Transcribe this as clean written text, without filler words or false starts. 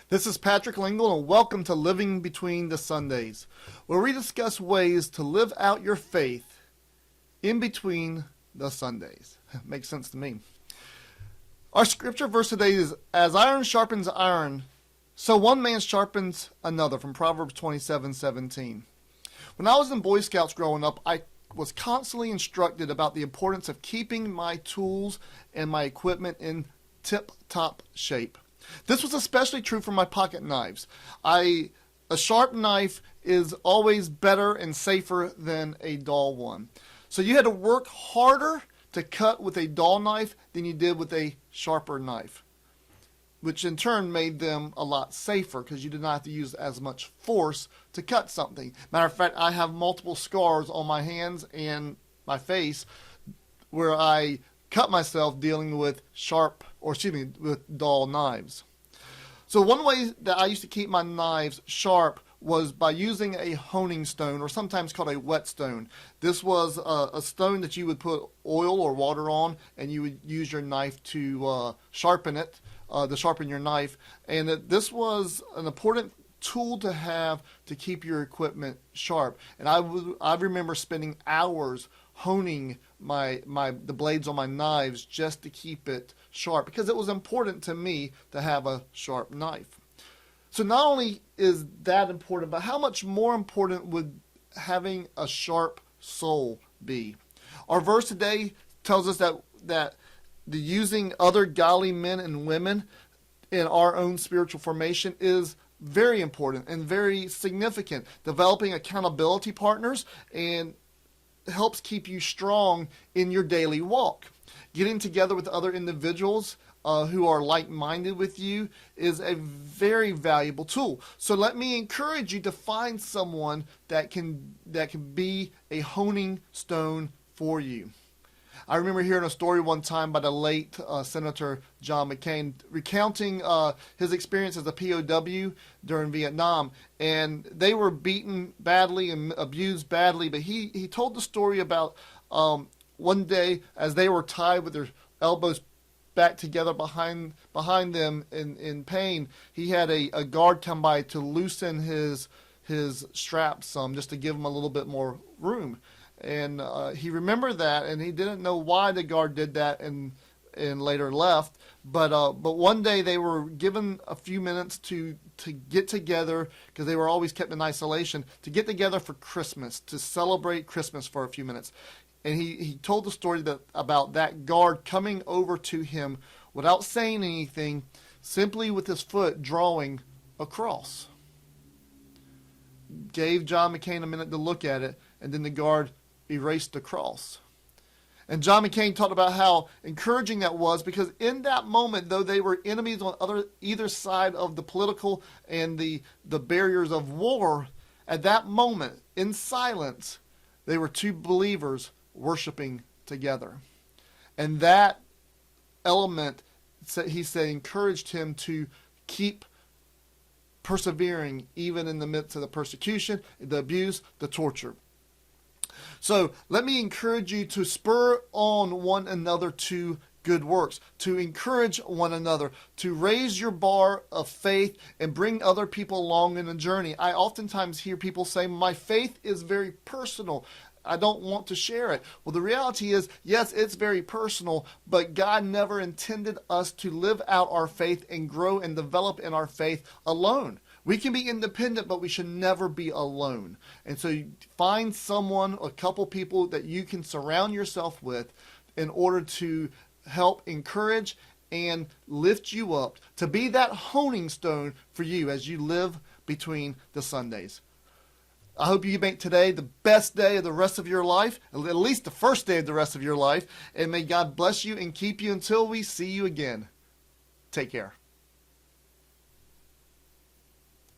This is Patrick Lingle, and welcome to Living Between the Sundays, where we discuss ways to live out your faith in between the Sundays. Makes sense to me. Our scripture verse today is, "As iron sharpens iron, so one man sharpens another," from Proverbs 27:17. When I was in Boy Scouts growing up, I was constantly instructed about the importance of keeping my tools and my equipment in tip-top shape. This was especially true for my pocket knives. A sharp knife is always better and safer than a dull one. So you had to work harder to cut with a dull knife than you did with a sharper knife, which in turn made them a lot safer because you did not have to use as much force to cut something. Matter of fact, I have multiple scars on my hands and my face where I cut myself dealing with with dull knives. So one way that I used to keep my knives sharp was by using a honing stone, or sometimes called a whetstone. This was a stone that you would put oil or water on, and you would use your knife to sharpen it, to sharpen your knife. And this was an important tool to have to keep your equipment sharp. And I remember spending hours honing the blades on my knives just to keep it sharp, because it was important to me to have a sharp knife. So not only is that important, but how much more important would having a sharp soul be? Our verse today tells us that the using other godly men and women in our own spiritual formation is very important and very significant. Developing accountability partners and helps keep you strong in your daily walk. Getting together with other individuals who are like-minded with you is a very valuable tool. So let me encourage you to find someone that can be a honing stone for you. I remember hearing a story one time by the late Senator John McCain recounting his experience as a POW during Vietnam. And they were beaten badly and abused badly. But he told the story about one day as they were tied with their elbows back together behind them in pain. He had a guard come by to loosen his straps some, just to give him a little bit more room. And he remembered that, and he didn't know why the guard did that, and later left. But one day they were given a few minutes to get together, because they were always kept in isolation, to get together for Christmas, to celebrate Christmas for a few minutes. And he told the story about that guard coming over to him without saying anything, simply with his foot drawing a cross. Gave John McCain a minute to look at it, and then the guard erased the cross. And John McCain talked about how encouraging that was, because in that moment, though they were enemies on either side of the political and the barriers of war, at that moment, in silence, they were two believers worshiping together. And that element, he said, encouraged him to keep persevering even in the midst of the persecution, the abuse, the torture. So let me encourage you to spur on one another to good works, to encourage one another, to raise your bar of faith and bring other people along in the journey. I oftentimes hear people say, "My faith is very personal. I don't want to share it." Well, the reality is, yes, it's very personal, but God never intended us to live out our faith and grow and develop in our faith alone. We can be independent, but we should never be alone. And so you find someone, a couple people that you can surround yourself with in order to help encourage and lift you up, to be that honing stone for you as you live between the Sundays. I hope you make today the best day of the rest of your life, at least the first day of the rest of your life, and may God bless you and keep you until we see you again. Take care.